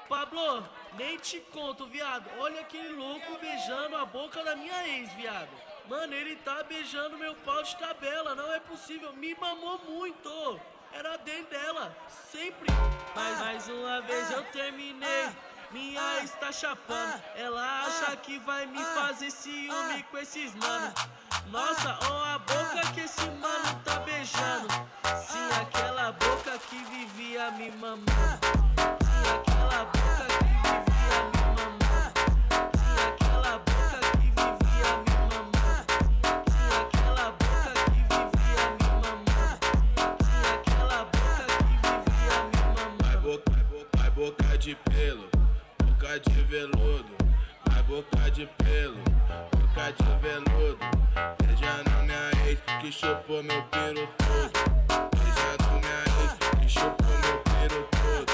Pablo, nem te conto, viado. Olha aquele louco beijando a boca da minha ex, viado. Mano, ele tá beijando meu pau de tabela. Não é possível, me mamou muito. Era dentro dela, sempre. Mas mais uma vez eu terminei. Minha ex tá chapando. Ela acha que vai me fazer ciúme com esses mano. Nossa, ó a boca que esse mano tá beijando. Sim, aquela boca que vivia me mamando. Sim, aquela boca que vivia me mamando. Sim, aquela boca que vivia me mamando. Sim, aquela boca que vivia me mamando. Sim, aquela boca que vivia me mamando. Vai boca de pelo, boca de veludo. Vai boca de pelo, boca de veludo. Beijando minha ex que chupou meu piro todo. Beijando minha ex que chupou meu piro todo.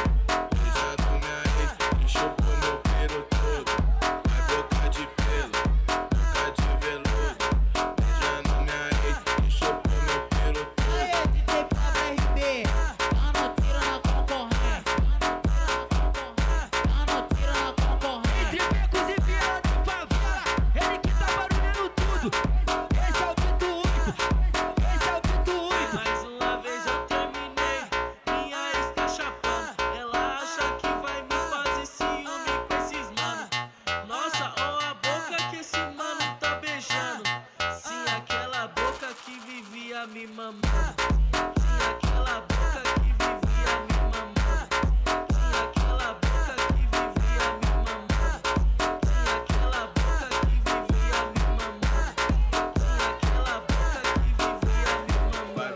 Beijando minha ex que chupou meu piro todo. Vai boca de pelo, boca de veludo. Beijando minha ex que chupou meu piro todo. Aê, DJ Pablo RB, tá no tiro na concorrência. Tá no tiro na concorrência. Entre becos e viela de favela, ele que tá barulhando tudo. Esse é o Pito 8, esse é o Pito 8. Mais uma vez eu terminei. Minha ex tá chapando. Ela acha que vai me fazer ciúme com esses mano. Nossa, ó a boca que esse mano tá beijando. Sim, aquela boca que vivia me mamando. Sim, aquela boca que vivia me mamando. Sim, aquela boca que vivia me mamando. Sim, aquela boca que vivia me mamando. Sim, aquela boca que vivia me mamando.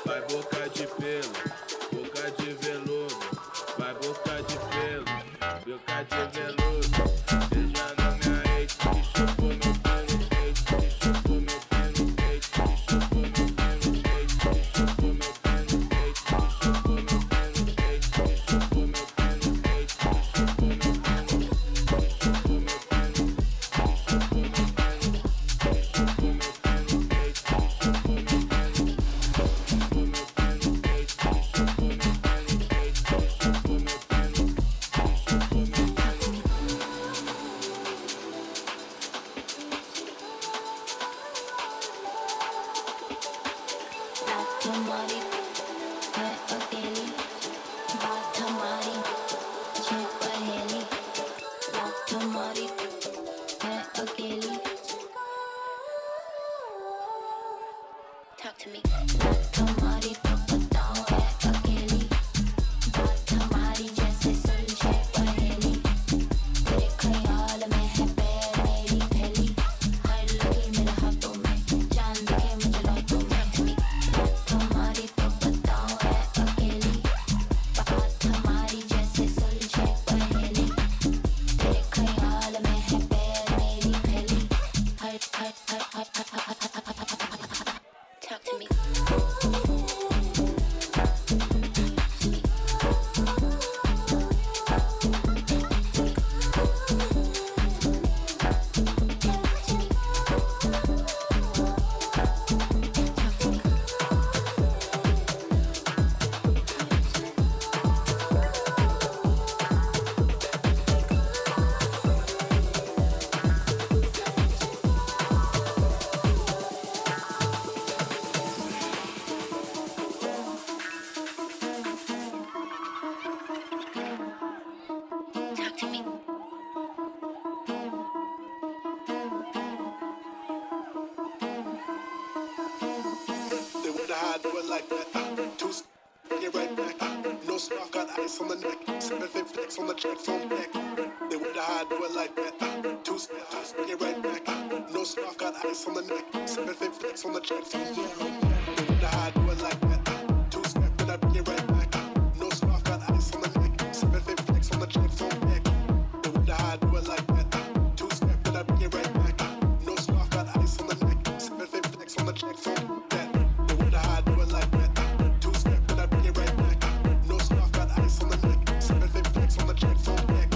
Vai boca de pelo, boca de veludo. Vai boca de pelo, boca de veludo. Beijando minha ex que chupou meu pelo, ex que chupou meu pelo, ex que chupou meu pelo, ex que chupou meu pelo, ex que chupou meu pelo, ex que chupou meu pelo, ex que chupou meu pelo, chupou meu pelo, chupou meu pelo, chupou meu pelo, ex que chupou meu pelo. तुम्हारी है अकेली बात हमारी छे पहेली बात तुम्हारी है अकेली Talk to me बात हमारी तो बताओ है अकेली बात हमारी जैसे सुलझे पहेली तेरे ख्याल में है पैर मेरी पहली हर लगी मेरे हाथों में चांद के मुझे रातों में बात हमारी तो बताओ है अकेली बात हमारी जैसे सुलझे पहेली तेरे ख्याल में है पैर मेरी पहली हर Talk to me Talk to me They wonder how I do it like that. Two get right back. No scarf, got ice on the neck. 7 flex on the tracks on deck. They wonder how I do it like that. Two get right back. No scarf, got ice on the neck. 7 flex on the tracks on deck. They wonder how I do it like that. Two step, then I bring it right back. No scarf, got ice on the neck. 7 flex on the tracks on deck. They wonder how I do it like that. Two step, then I bring it right back. No scarf, got ice on the neck. 7 flex on the tracks on deck. They wonder how I do it like that. Two step, then I bring it right back. No scarf, got ice on the neck. 7 flex on the tracks on deck.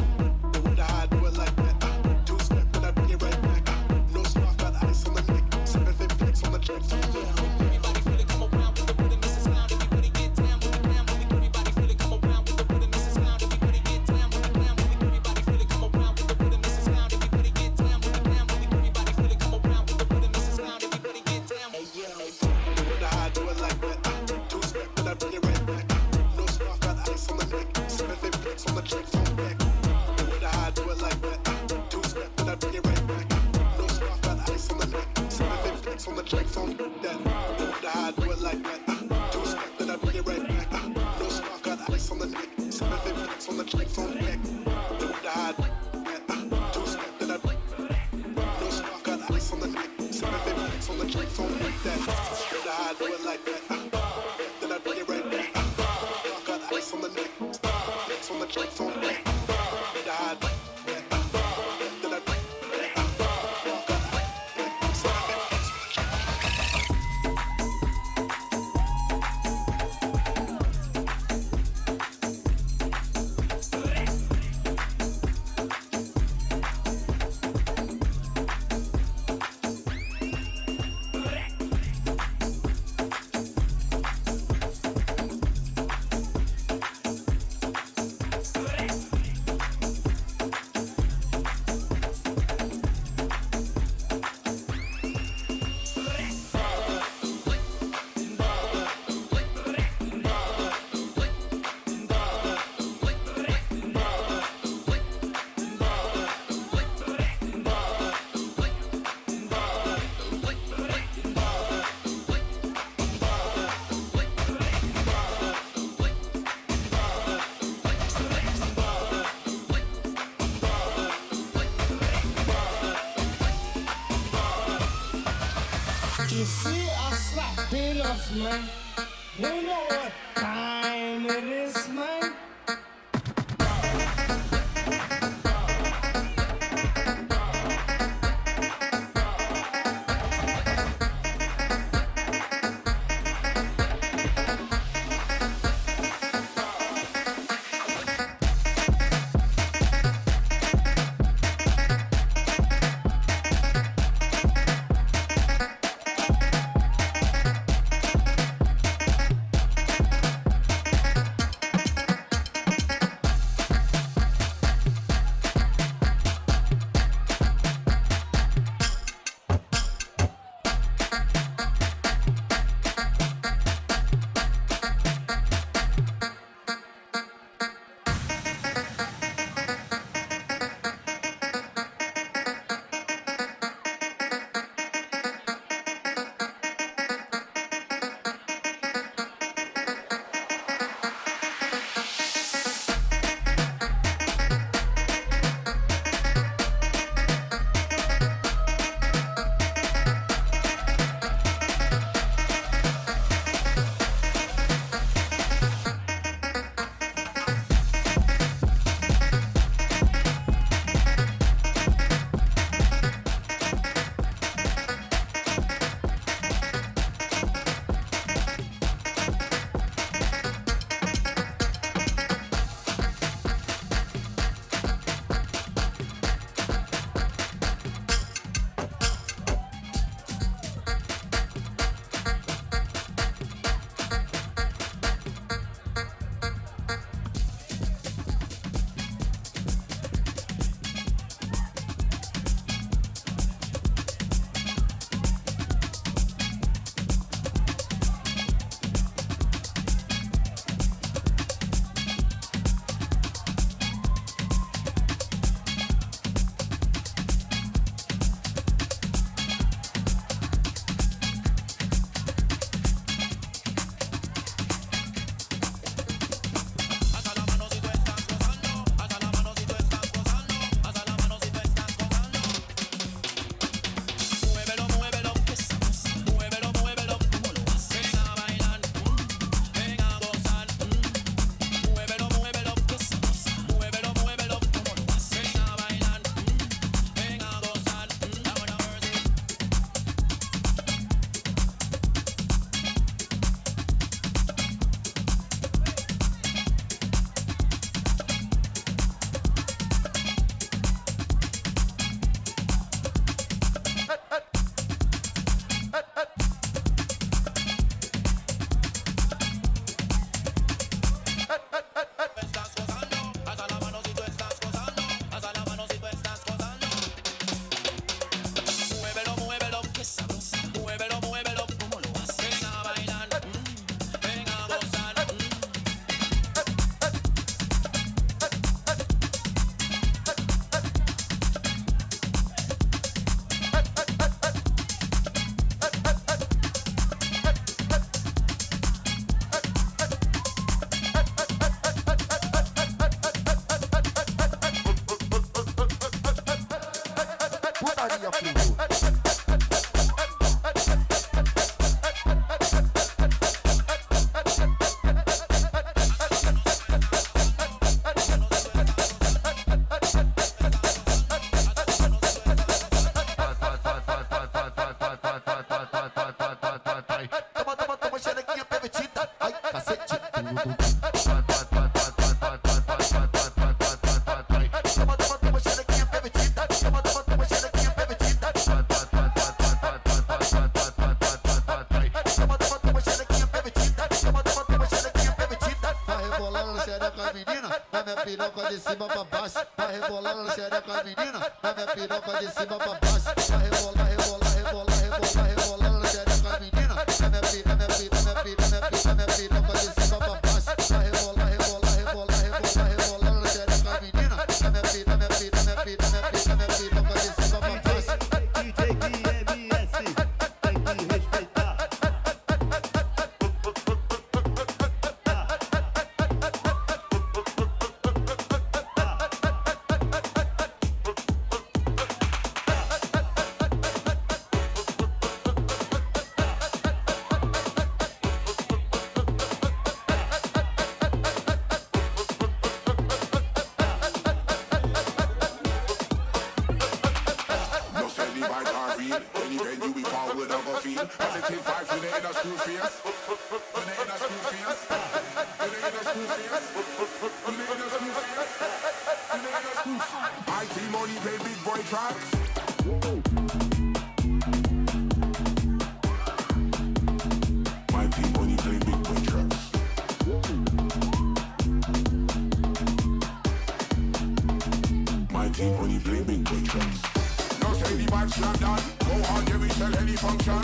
They wonder how I do it like that. Two step, then I bring it right back. No scarf, got ice on the neck. 7 flex on the tracks on deck. Everybody feel it, come around with the rhythm, this is loud. Everybody get down with the ground. on the neck, 756 on the check phone back. The way that I do it like that. Two-step, then I bring it right back. No scarf, got ice on the neck, 756 on the check phone back. The way that I do it like that. Two-step, then I bring it right back. No scarf, got ice on the neck, 756 on the check phone back. The way that I do it, two-step, then I bring no scarf, got ice on the neck, 756 on the check phone like that. The way that I do it like that. Then I bring it right back. Got ice on the neck, on the check phone back. You see us like peanuts, man. You know what time it is, man. putaria puro. Toma, xerequinha permitida. Ai, cacete. Toma, xerequinha permitida. Toma, xerequinha permitida. Toma, xerequinha permitida. Toma, xerequinha permitida. Vai rebolando na xereca, menina. Na minha piroca de cima pra baixo. Vai rebolando na xereca, menina. Na minha piroca de cima pra baixo. Vai rebolar, rebolar, rebolar, rebolar, rebolando na xereca, menina. Na minha piroca de cima pra baixo. Vai rebolar, rebolar, rebolar, rebolar, rebolando na xereca, menina. Na minha piroca de cima pra baixo. DJ DMS, tem que respeitar. No say the vibes are real. Any venue we forward, I go feel. Positive vibes when they in a screw face. When they in a screw face. When they in a screw face. When they in a screw face. When they in a screw face. My team only play big boy tracks. My team only play big boy tracks. My team only play big boy tracks. No say the vibes slam down. Go hard, yeah, we tell any function.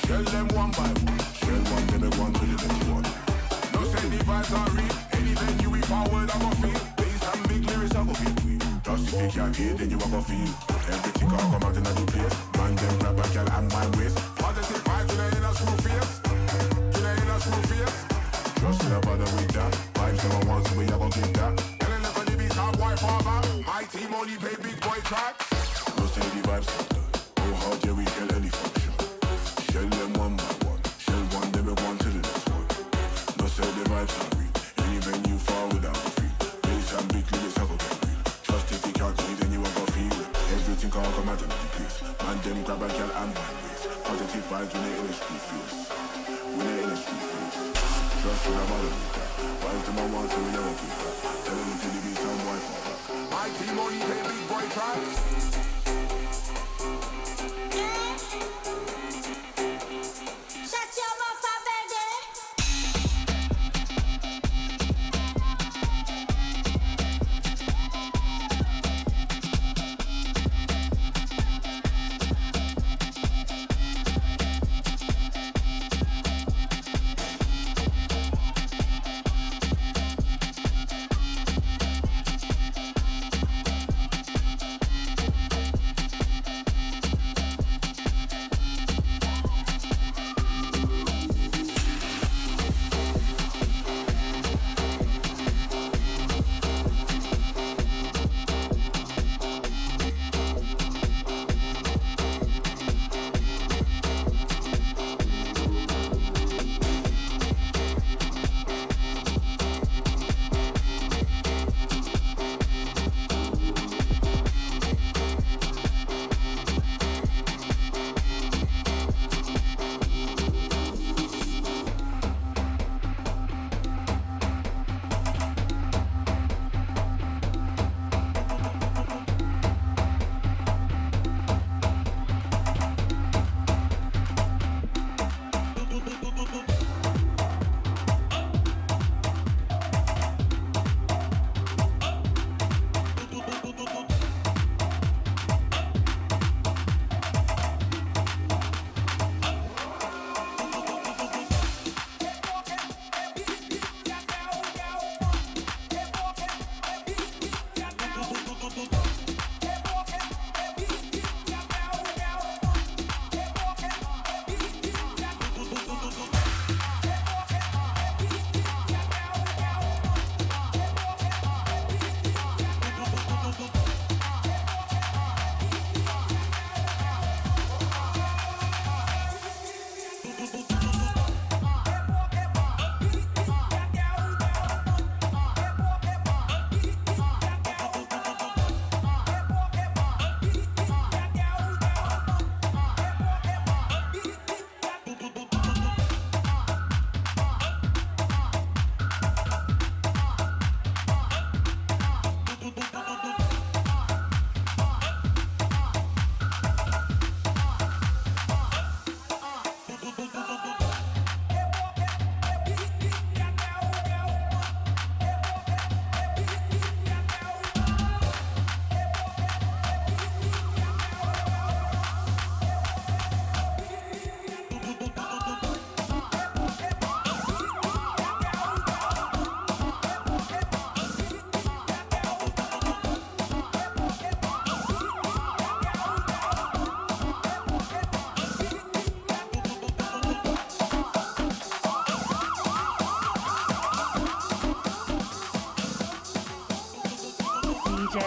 Shell them one by one. Shell one, then they one to the next one. No say the vibes are real. Any venue we forward, I go feel. Bass and big lyrics, I go feel. Just if you can't hear, then you a go feel. Everything all come out in a new place. Man, them grab a girl and my waist. Positive vibes to the inner screw face. To the inner screw face. Just never bother with that. Vibes never want, so we a go get that. Tell them never the beats have boy father. My team only play big boy tracks. No say the vibes not done. Go hard, yeah, we kill any function. Shell them one by one. Shell one, then we one to the next one. No say the vibes are real. Any venue forward, I go feel. Bass and big lyrics, I go get real. Trust if you can't see, then you a go feel it. Everything can come out of the place. Man, them grab a girl and my waist. Positive vibes when they in the street face. When they in the street face. Trust when I'm out of that. Vibes them I want, so we never keep that. Tell them to the beat, some boy for that. My team only play big boy tracks. Shut your mouth up, baby. DJ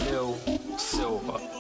Lil Silva.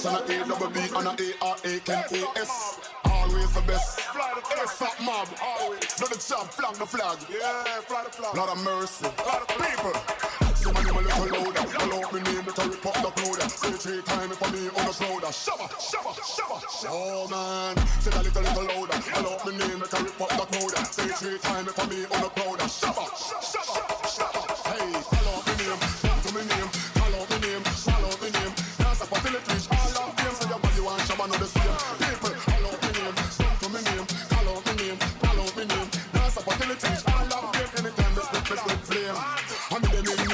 S and a A double B and a A-R-A-K-A-S. Always the best. Fly the flag. Stop mob. Always. Do the job. Flag the flag. Yeah, fly the flag. Lot of mercy. Lot of people. See my name a little louder. Allow me name to rip up the crowd. Say 3 times for me on the shoulder. Shabba, shabba, shabba. Oh man. Say a little louder. Allow me name to rip up the crowd. Say 3 times for me on the crowd. Shabba, shabba, shabba. Hey, follow me name. Come to me name. Follow me name. Follow me name. Dance up until it reach all of them. So your body want shabba know the same. People, follow me name. Come to me name. Follow me name. Follow me name. Dance up until it reach all of them. Anytime they slip, it's with flame. I'm in the name.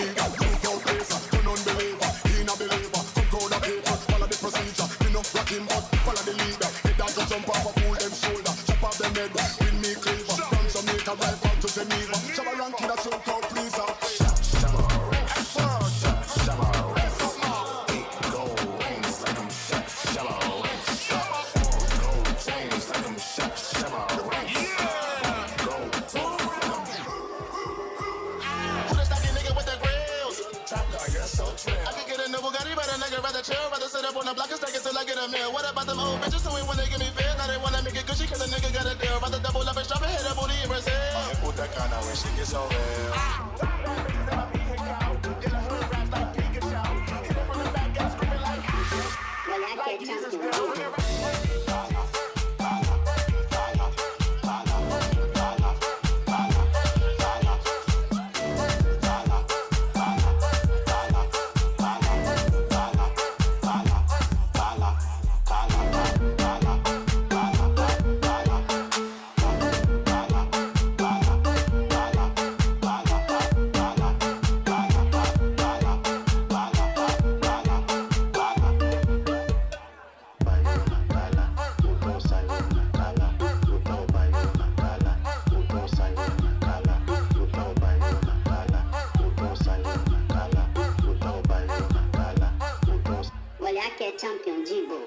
Rock him up, follow the leader. Head down to jump off a fool them shoulder. Chop off them head, with me cleaver. From Jamaica right back to Geneva. Shabba rank in a choke out, please out. Shabba, it goes like I'm shot. Shabba, gold chains like I'm shot. Shabba, go. Who the stocky nigga with the grills? Trap guy, you're so true. I can get a new Bugatti, but a nigga rather chill. Rather sit up on the block and stack it till I get a meal. What about them old bitches who ain't wanna give me feel? Now they wanna make it cushy cause a nigga got a deal. Rather double up and strap and hit a booty in Brazil. I put that kind of when she gets so real. Well, I can't jump you. Champion Jibo.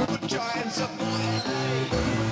Put your hands up, boy.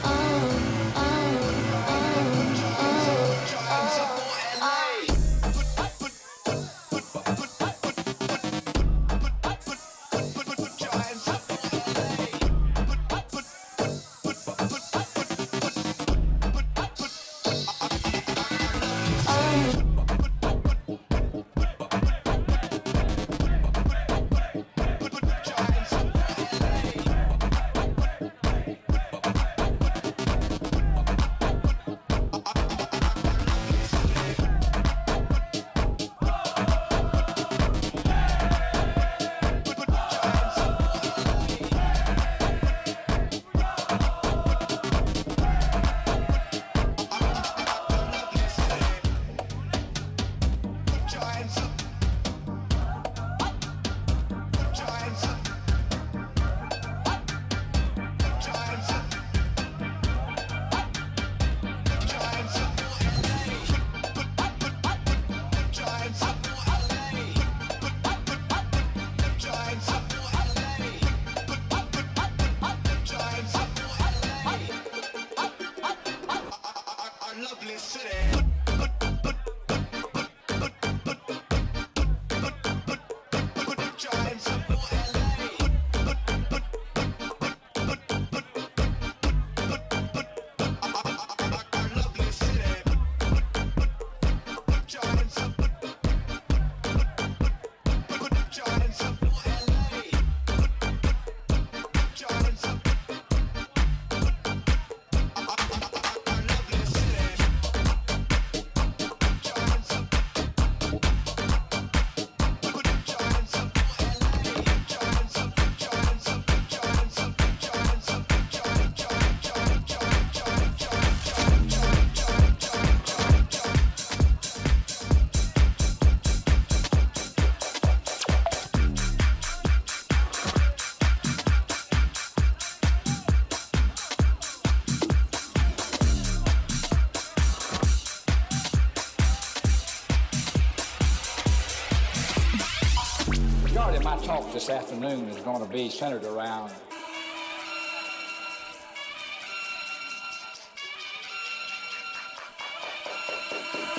my talk this afternoon is going to be centered around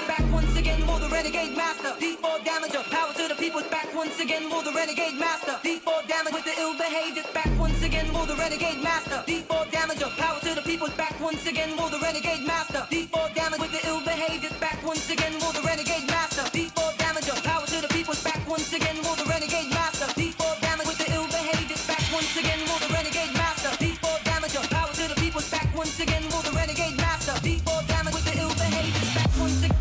back once again for the renegade master. D4 damager, power to the people. Back once again for the renegade master. D4 damage with the ill behavior. Back once again for the renegade master. D4 damager, power to the people. Back once again for the renegade master. D4 damage with the ill behavior. Back once again for the renegade master. D4 damager, power to the people. Back once again for the renegade master. D4 damage with the ill behavior. Back once again for the renegade master. D4 damager, power to the people. Back once again for the renegade master. D4 damage with the ill behavior. Back once again.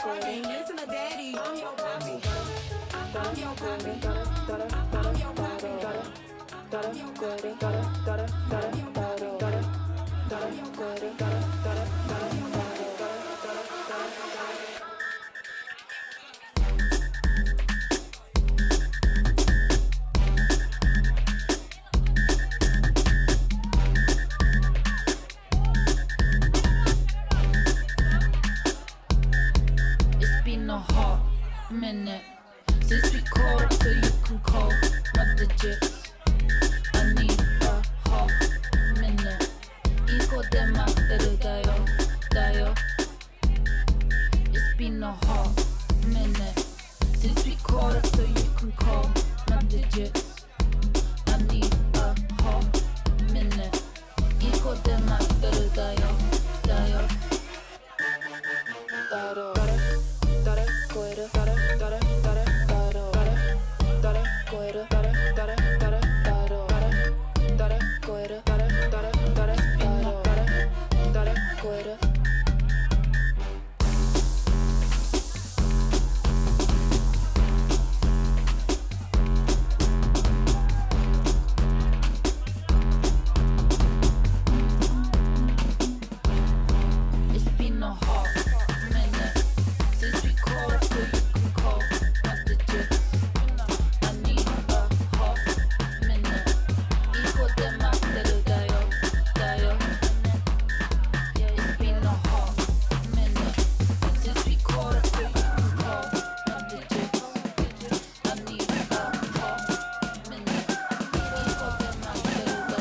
Hey, listen to daddy. I'm your papi. I'm your papi. I'm your papi. It's been a hot minute since we called up so you can call my digits. I need a hot minute. 이거 내 맘대로 다요. It's been a hot minute since we called up so you can call my digits. I need a hot minute. 이거 내 맘대로 다요. It's been a hot minute since we called up so you can call my digits. I need a hot minute. 이거 내 맘대로 다요. Yeah, it's been a hot minute since we called up so you can call my digits. I need a hot minute. 이거 내 맘대로 다요.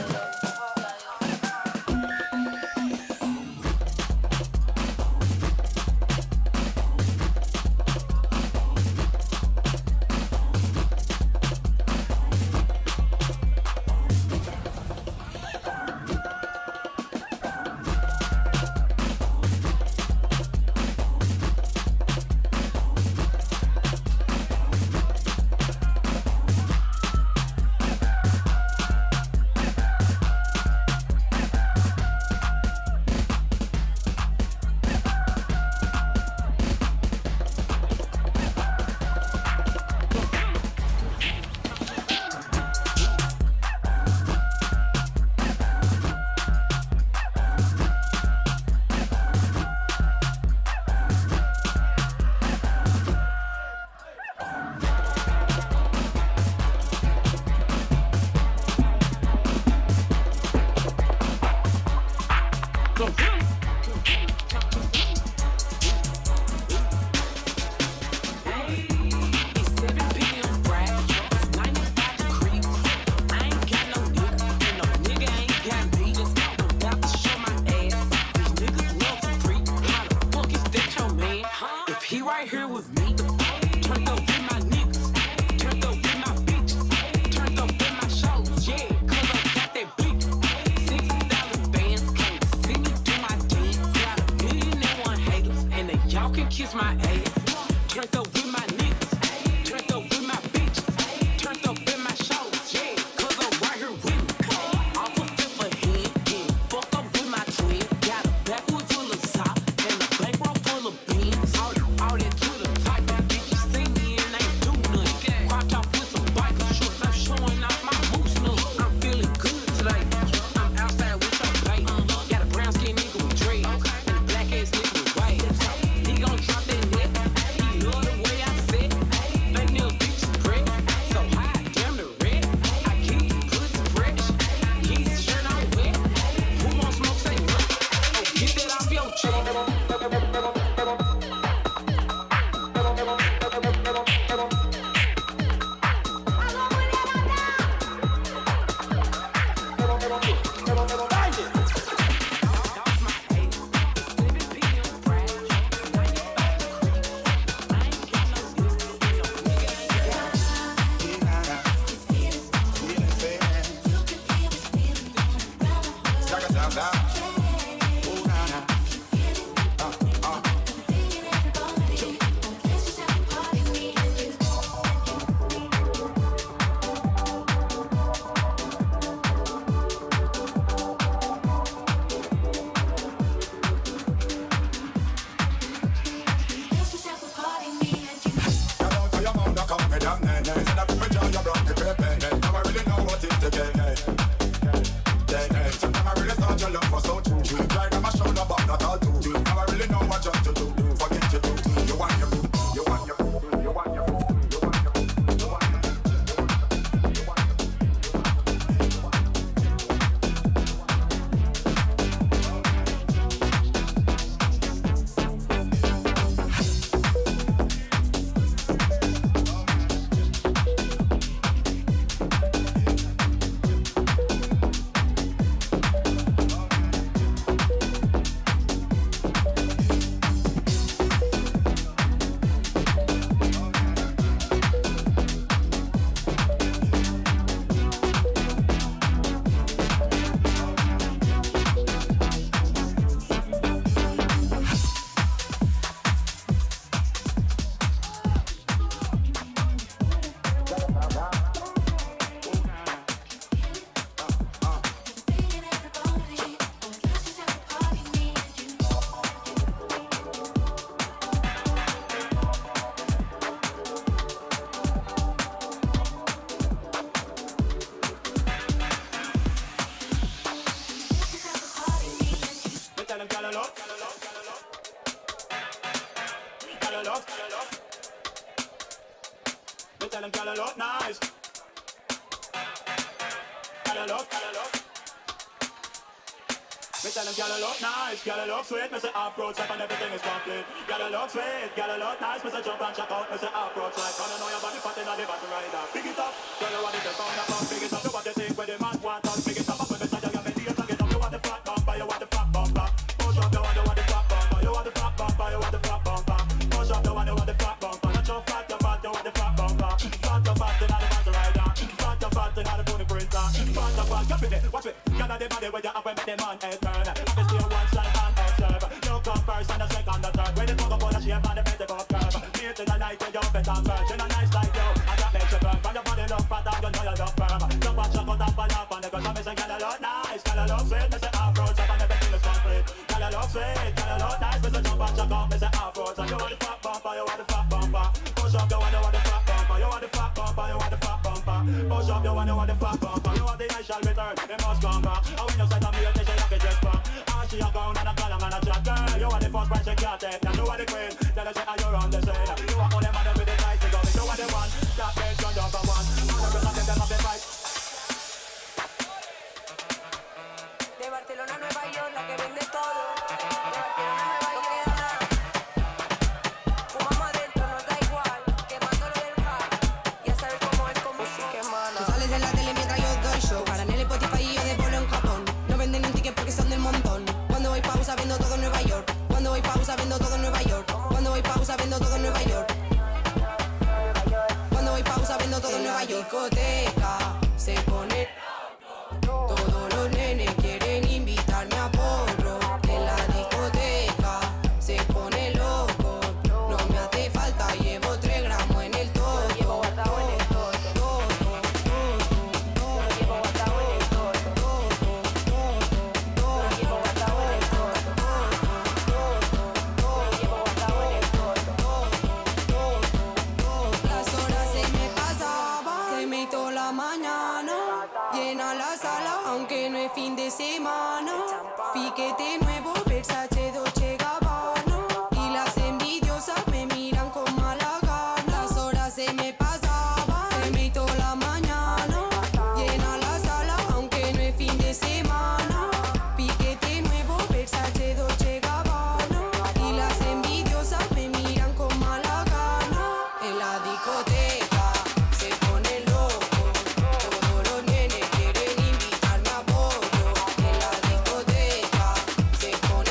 He right here with me. Turned up with my niggas. Turned up with my bitches. Turned up with my shows. Yeah, cause I got that big. 60,000 fans came to see me do my dance. Got 1,000,001 haters. And they y'all can kiss my ass. Turned up with my niggas. Turned up with my bitches. Turned up with my shows. Yeah, cause I'm right here with me. I put them for head. Yeah, fucked up with my twin. Got a backwood full of top. And a bankroll full of beans. All that to the top, now bitch, you see me and ain't Sometimes I really start your love for so true. You cry on my shoulder, but not all too. Now I really know what just to do. Forget you do. You want your boo. You want your boo. You want your boo. You want your boo. You want your boo. Sweet, me say approach like and everything is complete. Gotta look sweet, gotta look nice, me say jump and check out, me say approach like. Wanna know your body fat inna the battle rider. Big it up, girl you want it to pound up, big it up. You want the thing where the man want us. Big it up, up with me say you me dear, get up. You want the fat bumper, you want the fat bumper. Push up, you want the fat bumper, you want the fat bumper, you want the fat bumper. Push up, you want the fat bumper. Not your fat, you fat, you want the fat bumper. Fat, you fat inna the battle rider. Fat, you fat inna the pony printer. Fat, you fat, you fit it, watch it. Girl the body where you have when make the man head turn. Obviously you want slide and observe. First and the second, the third. When the talk about the shape and the petticoat curve. Here to the night when you're better and first. You're not nice like you, and that makes you burn. From your body look fat and you know you look firm. Jump and chuck out and fall off on the cause I say girl you look nice, girl you look sweet. Me say approach up and everything is complete. Girl you look sweet, girl you look nice. Me say jump and chuck out, me say approach. And you want the fat bumper, you want the fat bumper. Push up, you want the fat bumper. You want the fat bumper, you want the fat bumper. Push up, you want the fat bumper. You want the I shall return, it must come back. And when you say to me, you take your just back. And she a gone and a column and a chat girl. You want the first prize, you can't take. Now you are the queen, then I say you're on the scene. You are only man with the tight to go. You are the one, that makes you number one. And the rest of them have the fight. De Barcelona a Nueva York, la que vende todo. De Barcelona a Nueva York, no queda nada. Fumamos adentro, nos da igual. Quemándolo del bar. Ya sabes cómo es con música, hermana. Tú sales en la tele mientras yo doy show. Para en el Spotify y yo de polo en Japón. No venden un ticket porque son del montón. Cuando voy pausa vendo todo en Nueva York. Cuando voy pausa vendo todo en Nueva York. Cuando voy pausa vendo todo en Nueva York. Cuando voy pausa vendo todo en Nueva York. Discoteca se pone. Todos los nenes quieren invitarme a porro. En la discoteca se pone loco. No me hace falta, llevo 3 gramos en el todo. Llevo guardado en el todo. Llevo guardado en el todo. Llevo guardado en el todo. Llevo guardado en el todo. Las horas se me pasaban, se me hizo la mañana. Llena la sala, aunque no es fin de semana. Piquete nuevo, Versace, Dolce Gabbana. Y las envidiosas me miran con mala gana. Las horas se me pasaban, se me hizo la mañana. Llena la sala, aunque no es fin de semana. Piquete nuevo, Versace, Dolce Gabbana. Y las envidiosas me miran con mala gana. En la discoteca se pone loco. Todos los nenes quieren invitarme a pollo. En la discoteca se pone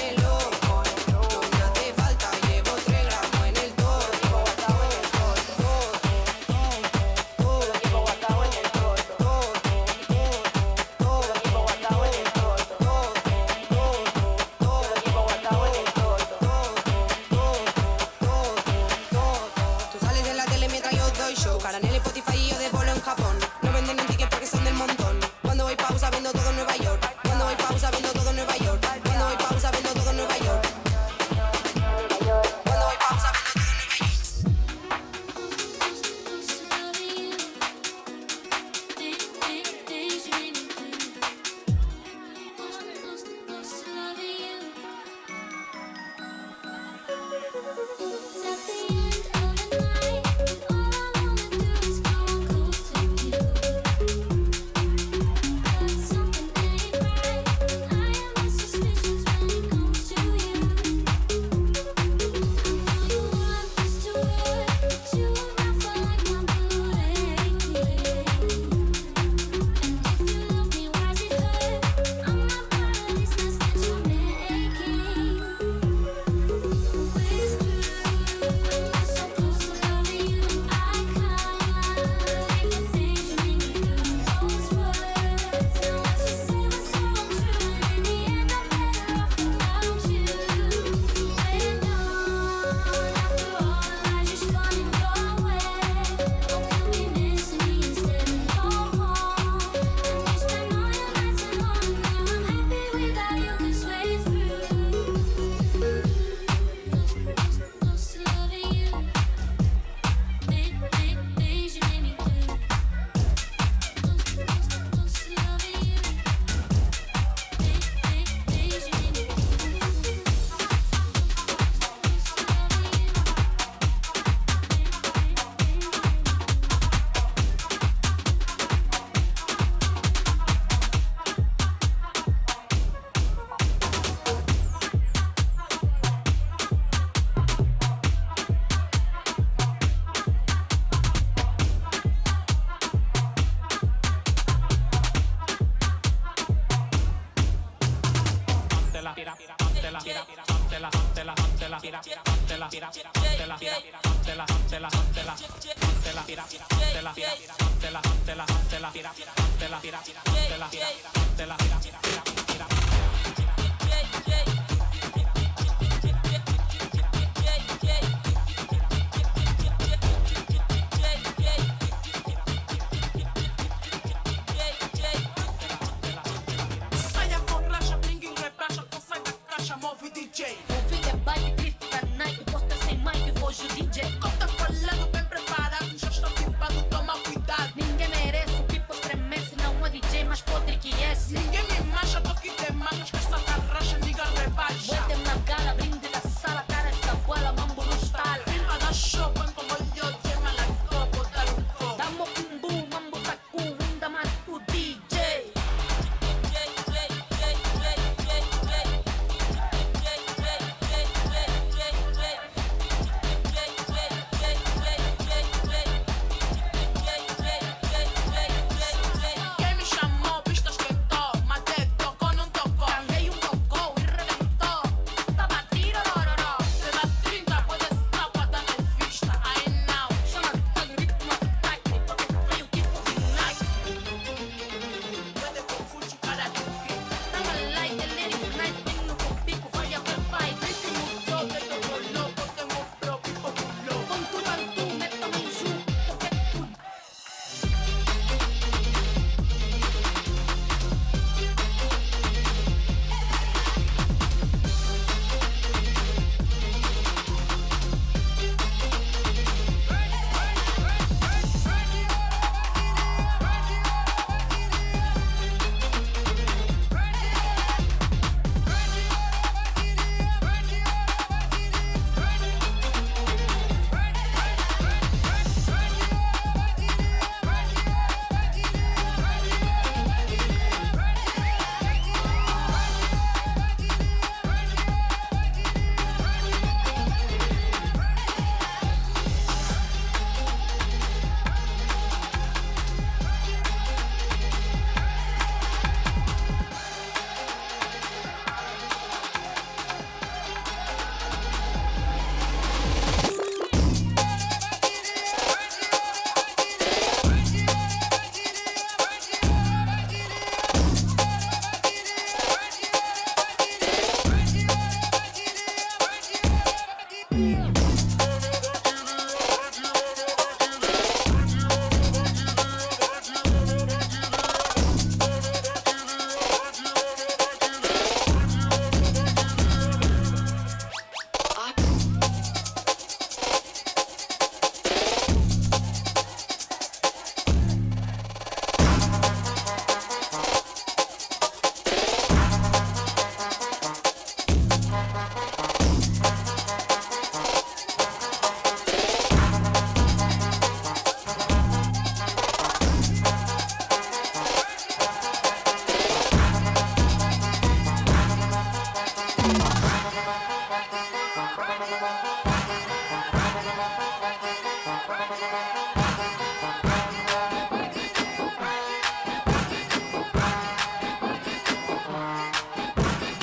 Saia com racha, ninguém rebaixa, então sai da caixa, move DJ. O vídeo é baile, grito da night, gosta sem mic, hoje o DJ. Cota falando, bem preparado, já está pipado, toma cuidado. Ninguém merece, o tipo estremece, não é DJ mais podre que esse. Ninguém me mancha, tô aqui de manchas, que essa tarraxa, ninguém rebaixa. Botem na gala, brinde da sala, cara de cabuela, mambo no estalo. Prima da show, põe como eu, gema na copo, dar um copo. Damo kumbu, mambo taku, unda mais o DJ. Quem me chamou, vista esquentou, mas tocou, não tocou. Canguei tocou e rebentou. Tá batido, rororó. Se dá 30, pode estar pra dar na vista, aí não. Chama de ritmo ataque, porque foi o tipo de night. Pode confundir cara de fita. Tava lá e delírio, night, vem no copico, vai a ver, vai. Ritmo todo, eu tô louco, tenho o próprio popular. Com tudo antu, meto-me em ju, porque tudo.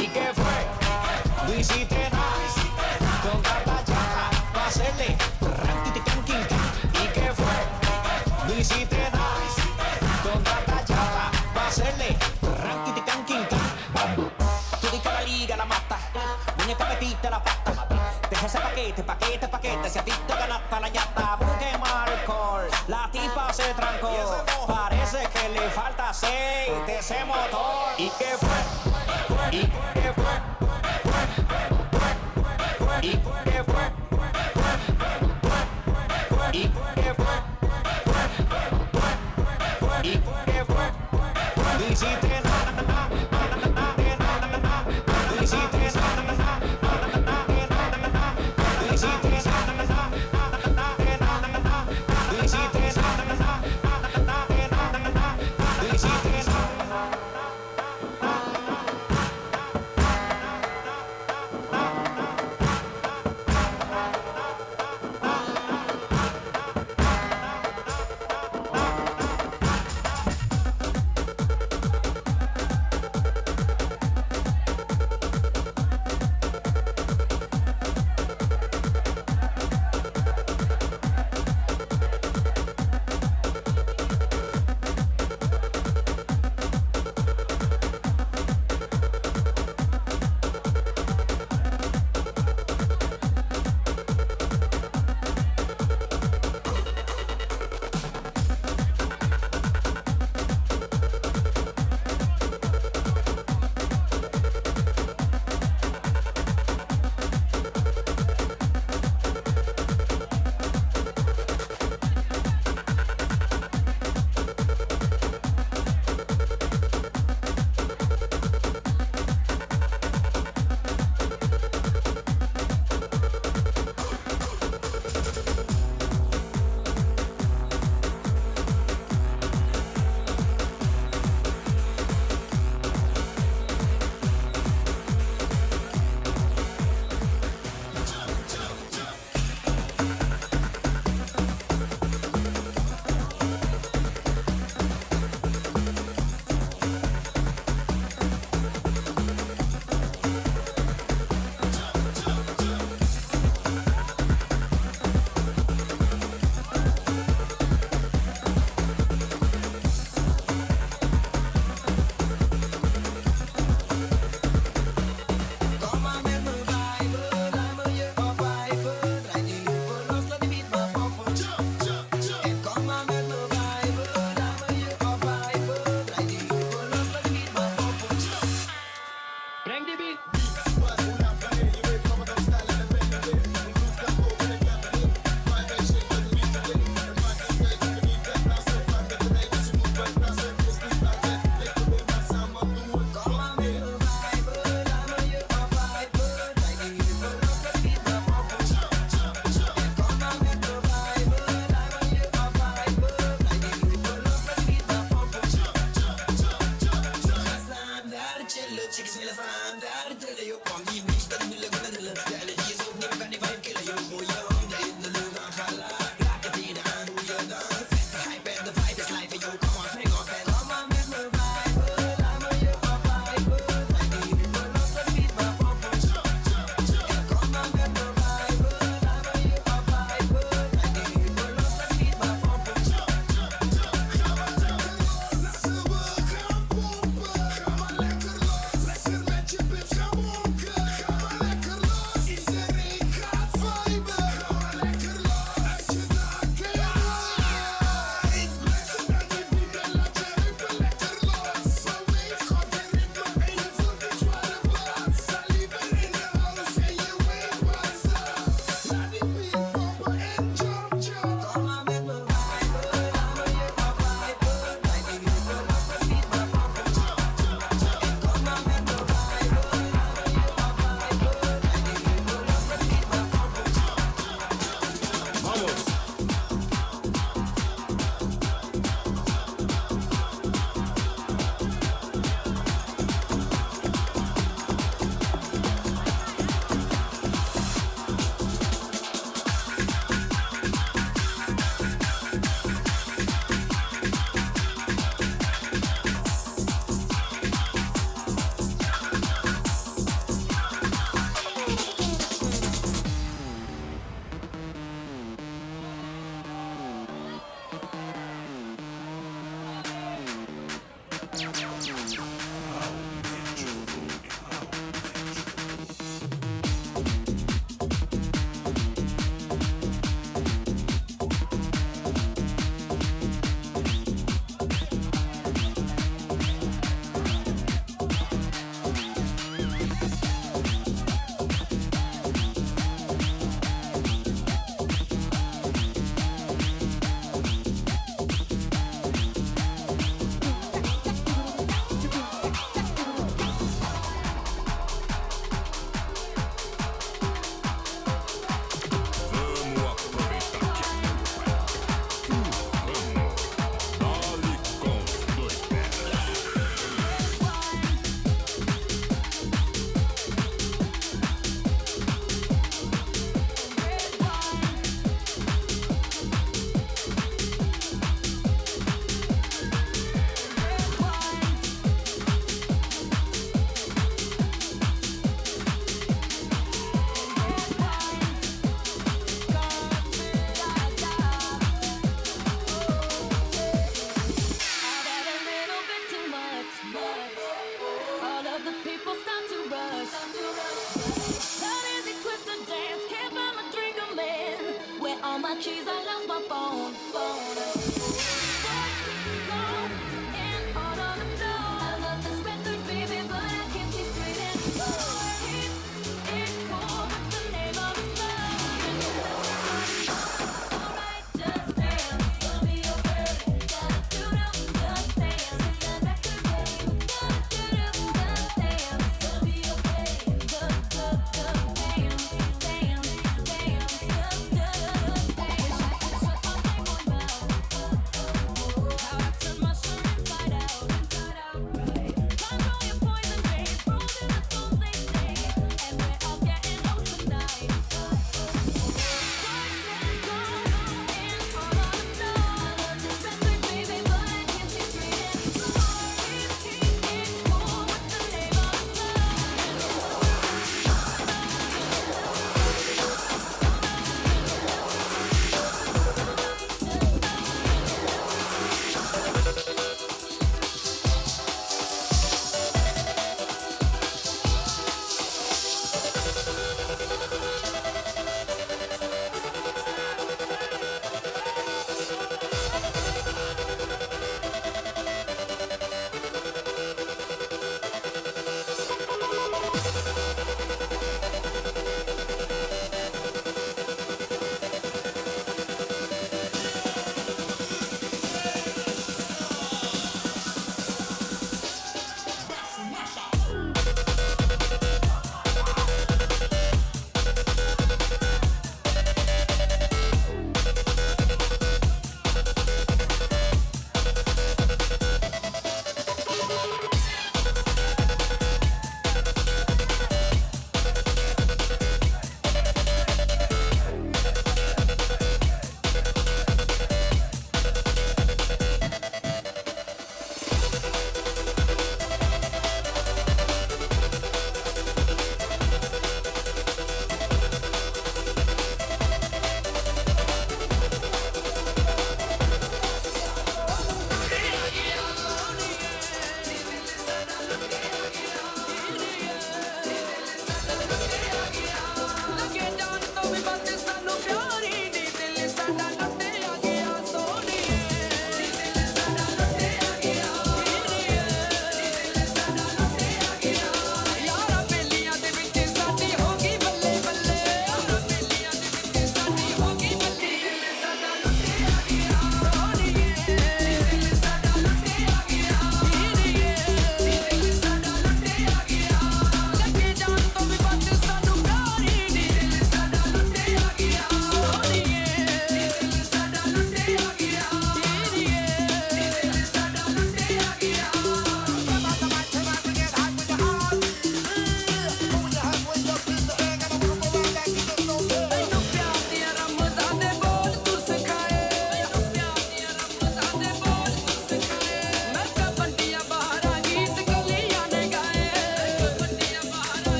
¿Y qué fue? No hiciste nada con tanta chata pa' hacerle ranquiticanquinca. ¿Y qué fue? No hiciste nada con tanta chata pa' hacerle ranquiticanquinca. Tú di que la liga la mata, muñeca metiste la pata. Deja ese paquete, si a ti te ganaste la ñata. Busquemos alcohol, la tipa se trancó. Parece que le falta aceite ese motor. ¿Y qué fue? ¿Y qué fue? ¿Y qué fue? ¿Y qué fue? ¿Y qué fue? No hiciste nada, no hiciste nada, no hiciste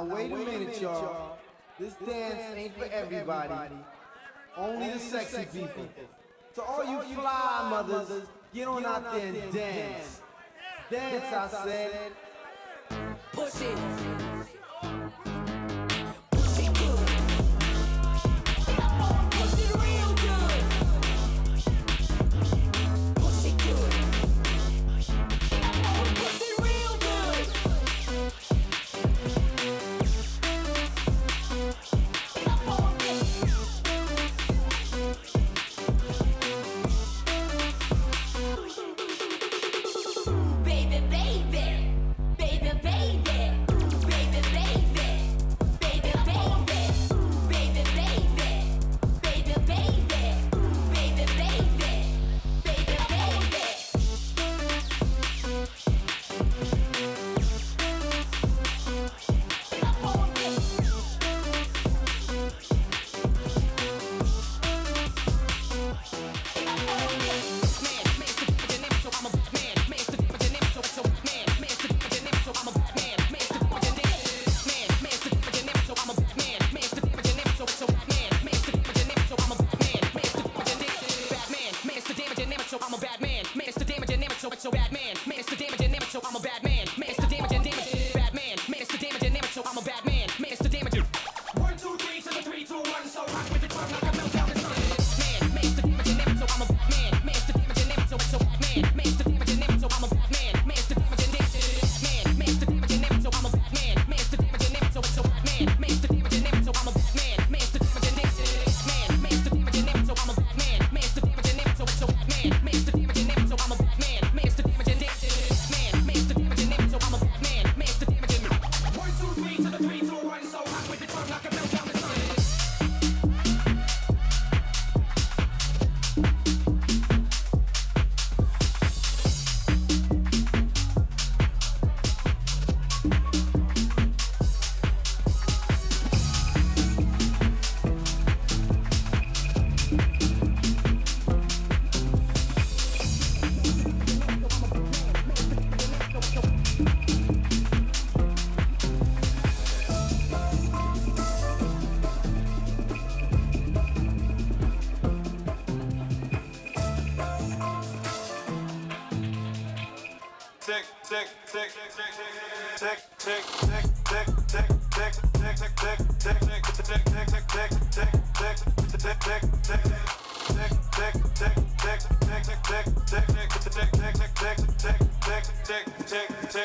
Now wait a minute, y'all. This dance ain't for everybody. Only the sexy people. To all you fly mothers, get on out there and dance. Dance, I said. Push it.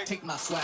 Take my swag.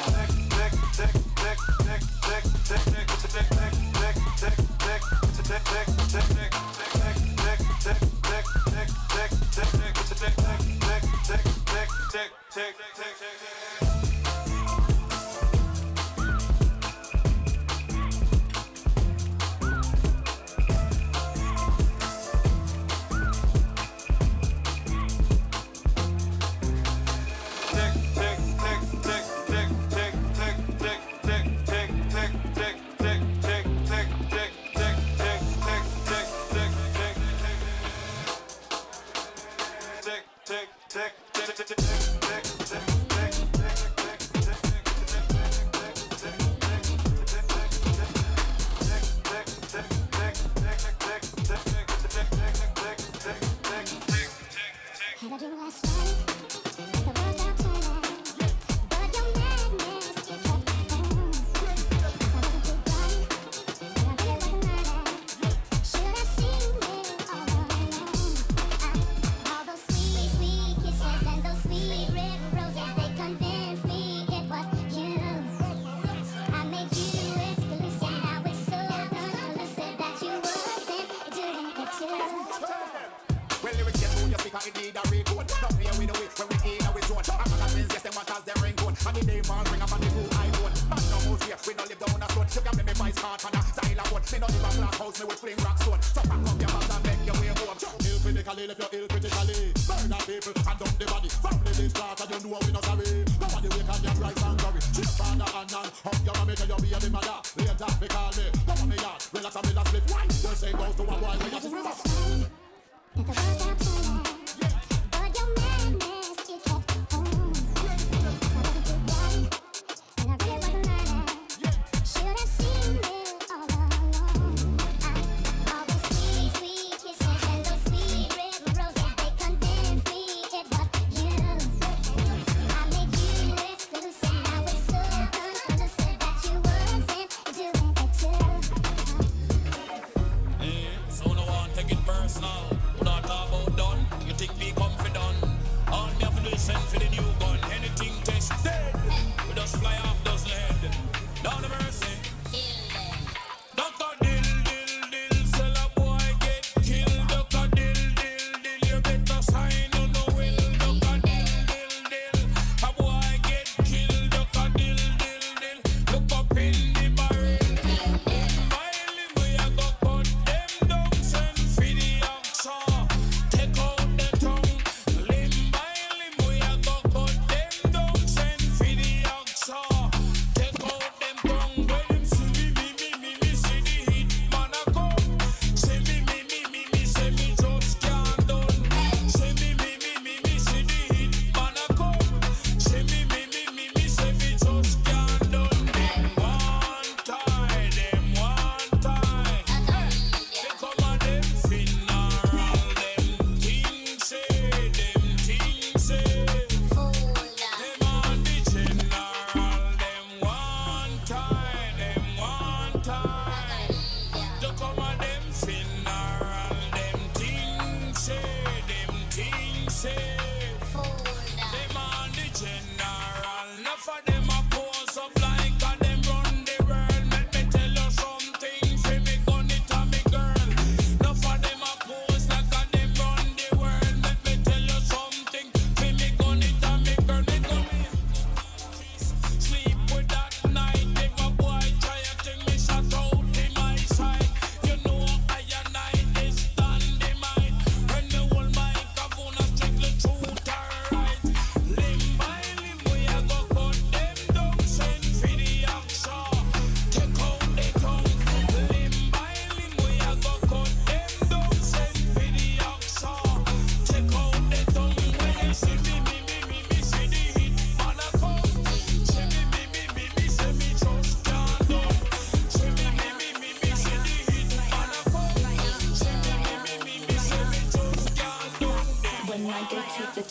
You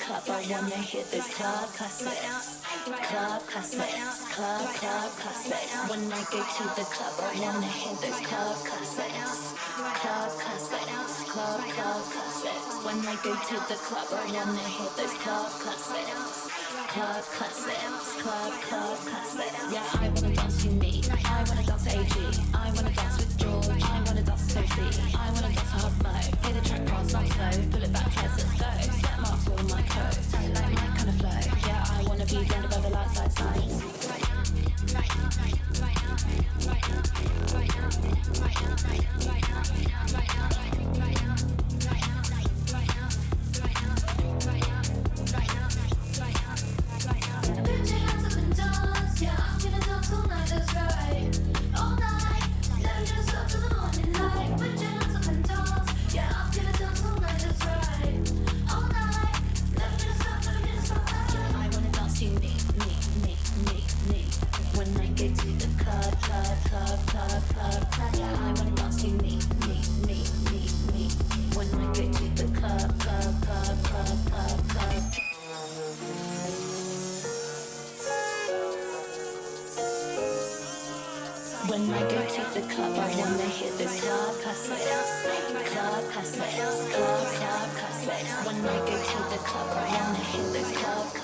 club, I wanna hear those club classics. Club classics, club classics. When I go to the club, I wanna hear those club classics. Club classics, club classics. When I go to the club, I wanna hear those club classics. Club classics, club classics. Yeah, I wanna dance to me. I wanna dance to AG. I wanna dance with George. I wanna dance to Sophie. I wanna dance to Hard Mode. Hear the track fast, not slow. Pull it back, let's go. Set marks all on my coat. Sound like my kind of flow. Yeah, I wanna be blended by the lights, lights, lights. When I go to the club, I wanna hear those club classics. Club classics, club classics. When I go to the club, I wanna hear those club classics.